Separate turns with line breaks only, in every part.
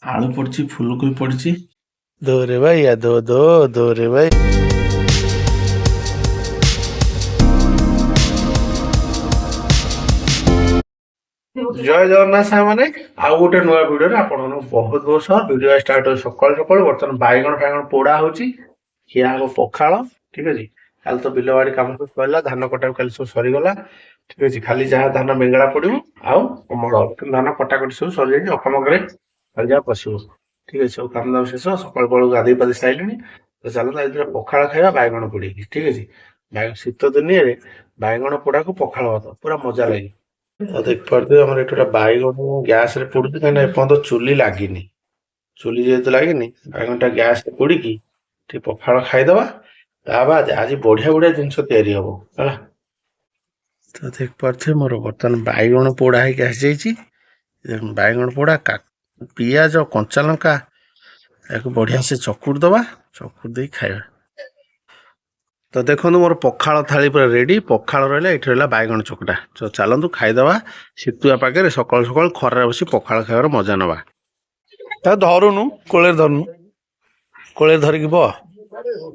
आलू पड़ी फुलकोबी पड़ी दो रे भाई या दो दो दो रे भाई। जय जगन्नाथ साहेब मैंने आउ गोटे नुआ भिडियो आप बहुत बहुत सह भिडियो स्टार्ट हो सकाल सकाल बर्तमान बैगण फैगण पोड़ा हो खिया हम पखाल ठीक अच्छे कल तो बिलवाड़ी कम सब सरला धान कटा कल सब सरीगला ठीक अच्छे खाली जहाँ धान बेंगड़ा पड़ो आउ अमल धान कटाकटी सब सर जाए अखमकरे खाली जहाँ पशु ठीक अच्छे काम दाम शेष सकाल बेलू गाधे पाधे सारे तो चलता पखाड़ खाଇବା बैगण पोड़ी ठीक अच्छे शीत दिन बैगण पोड़ा को पखाड़ भात पूरा मजा लगे देखिए आम ये बैगण गैस पोड़ी कहीं एपर्त चुली लगे चुली जेहतु लगे बैगणटा गैस पोड़ी पखाड़ खाईदे बाद आज बढ़िया बढ़िया जिन हम है तो देख पारे मोर बर्तमान बैगण पोड़ा है आसी बैगण पोड़ा पियाज कंचा लंका बढ़िया से चकुड़ दबा चकुड़ दे खाଇବା तो देखो मोर पखाड़ थाली पूरा रेडी पखाड़ रहा ये रहा बैगण चकटा तो चलतु खाईदे शीतुआ पाखे सकाल सकाल खरार बस पखाड़ खाइबार मजा नवा धरुनु कोले धरुनु कोले धरिकी बो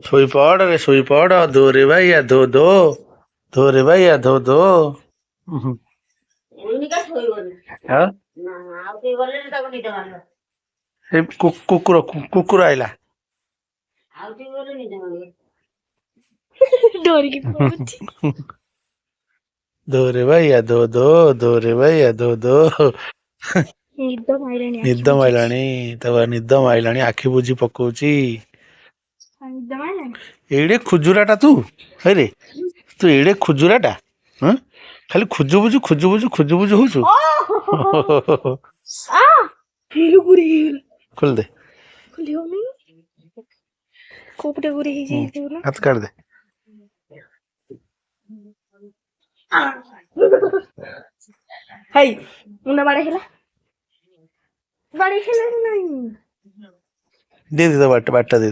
शोपड़ रे शोपड़ दो रे भाई या दो दो दो रे भाई या दो दो कुकुर कुकुर आइला दो रे भाई या दो दो दो रे भाई या दो दो निद माइलाणी तब निद माइलाणी आखि बुझी पकोची एड़े खुजुराटा तू अरे तू एड़े खुजुराटा हाँ खाली खुजु बुझु होचु खोल दे हाथ काट दे
हाय मुना बाड़े खेला नहीं
दे दे बाट बाटा दे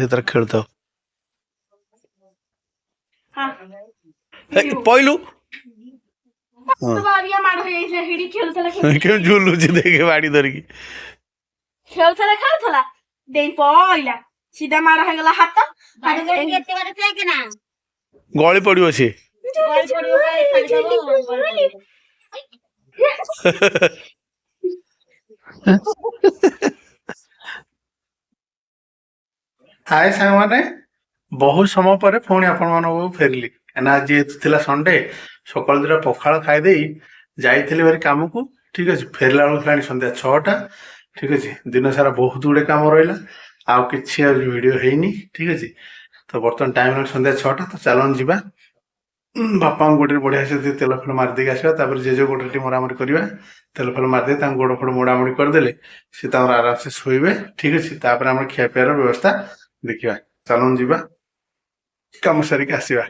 तरह खेलता
हां
पहलू
तो बारिया मार हे हिडी खेलथला
क्यों झूलू जी देखे बाड़ी धरकी
खेलथला दे पइला सीधा मार हे गला हाथ
केते बार थे के ना
गली पड़ियो छे
गल पड़ियो खाली
हाय साइम माने बहुत समय पर पुणी आपण मानक फेरली कहना जेहेतु संडे सकाल दुटा पखाड़ खाईदे जाइली भारी कम को ठीक अच्छे फेरला बेलू सन्ध्या 6टा ठीक अच्छे दिन सारा बहुत गुड़े कम रहा आउ कि भिड है ठीक अच्छे तो बर्तमान टाइम सन्ध्या 6टा तो चलन जा बापा गोटे बढ़िया से तेल फेल मारिदेक आसवा जेजे गोटे मरामरी करवा तेल फेल मारिदे गोड़ फोड़ मोड़ामोड़ी करदे सी आराम से शोबे ठीक अच्छे आम खियापियार व्यवस्था देखा चलन जा कम सारिक आसवा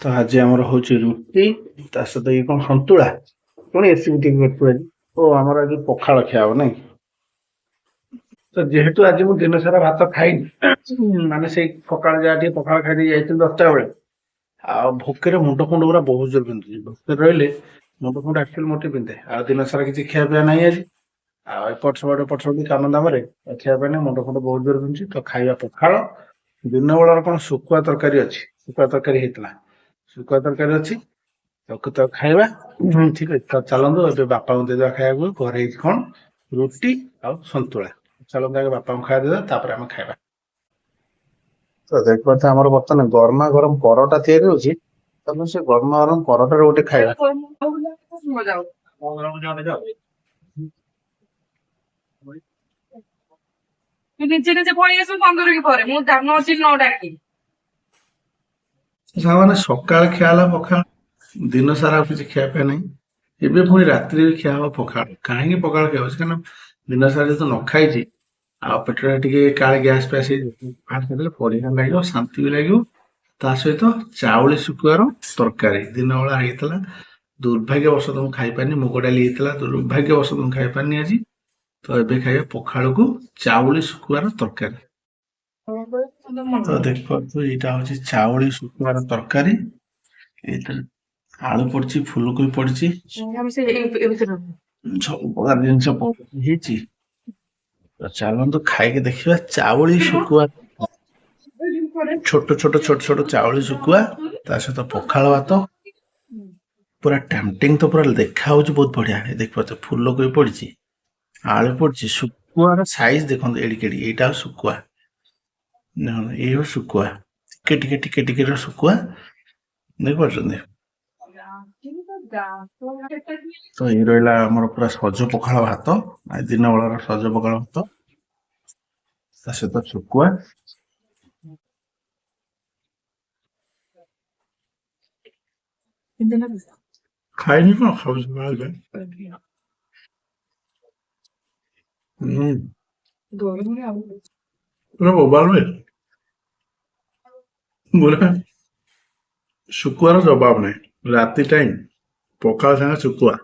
तो आज आमर हूँ रुटी सहित ये कौन सतुला पुणी एसिडिटी ओ आमर आज पखाड़ खिया ना तो जेहेतु आज मुझे दिन सारा भात खाई माने से सका पखाड़ खाई जाइए 10टा बेले आ भोकर मुंड फुंड पूरा बहुत जोर पिंधुची भोकर रही मुंड फुंड एक्चुअली मोटे पिंधे आ दिन सारा किसी खियापिया ना आज आठ सब काम दाम खियापा ना मुंड फुंड बहुत जोर पिंधुची तो खाଇବା पखाड़ दिन बेलार कौन शुखुआ तरकारी अच्छी शुखुआ तरकारी होता शुखुआ तरकारी अच्छी तो खाଇବା ठीक है तो चलतु ए बापा को देदेवा खाया घर कौन रुटी आ सतुला चलते आगे बापा को खाया देदेवा आम खाଇବା तो देख पाते आम बर्तमान गरमा गरम परटा तैयारी तब से गरमा गरम परटा गोटे खाଇବା
ନିଜେ ନିଜେ ପଳେଇ ଆସିବୁ 15 କି ପରେ ମୁଁ ଧାନ ଅଛି 9 ଡାକି
सामाने सकाळ खियाला पखाड़ दिन सारा किसी खियापिया नहीं एबे पुणी रात्रि भी खिया पखाड़ कहीं पखाड़ खिया कारण दिन सारा तो न खाई आ पेटरे टिके काले गैस पैस बढ़िया लगे शांति भी लगे ता सहित चाउली शुकुआर तरकारी दिन बेला होता दुर्भाग्यवश तुम खाई पारनी मुग डाली होता दुर्भाग्यवश तुम खाई पारनी आज तो ये खाइए पखाड़ को चाउली शुकुआर तरकारी तो देख यहाँ हूँ चाउली शुकुआर तरकारी आलू पड़ी फुलकोबी पड़ी सब प्रकार जिन ତ ଚାଲନ୍ତୁ ଖାଇକି ଦେଖିବା ଚାଉଳି ଶୁଖୁଆ, ଛୋଟ ଛୋଟ ଛୋଟ ଛୋଟ ଚାଉଳି ଶୁଖୁଆ ତା ସହିତ ପଖାଳ ଭାତ ପୁରା ଟେମ୍ପଟିଂ, ତ ପୁରା ଦେଖା ହଉଛି ବହୁତ ବଢିଆ। ଦେଖିପାରୁଛ ଫୁଲକୋବି ପଡିଛି, ଆଳୁ ପଡିଛି, ଶୁଖୁଆର ସାଇଜ ଦେଖନ୍ତୁ ଏଡିକି ଏଡିକି। ଏଇଟା ଆଉ ଶୁଖୁଆ ଦେଖନ୍ତୁ, ଏଇ ହଉ ଶୁଖୁଆ, ଟିକେ ଟିକେ ଟିକେ ଟିକେ ର ଶୁଖୁଆ ଦେଖିପାରୁଛନ୍ତି। ତ ଏଇ ରହିଲା ଆମର ପୁରା ସଜ ପଖାଳ ଭାତ, ଆଜି ଦିନ ବେଳାର ସଜ ପଖାଳ ଭାତ ତା ସହିତ ଶୁଖୁଆ। ଖାଇନି କଣ ଖାଉଛି ପୁରା ବୋବାଲ ହୁଏ, ପୁରା ଶୁଖୁଆର ଜବାବ ନାହିଁ। ରାତି ଟାଇମ ପଖାଳ ସାଙ୍ଗେ ଶୁଖୁଆ।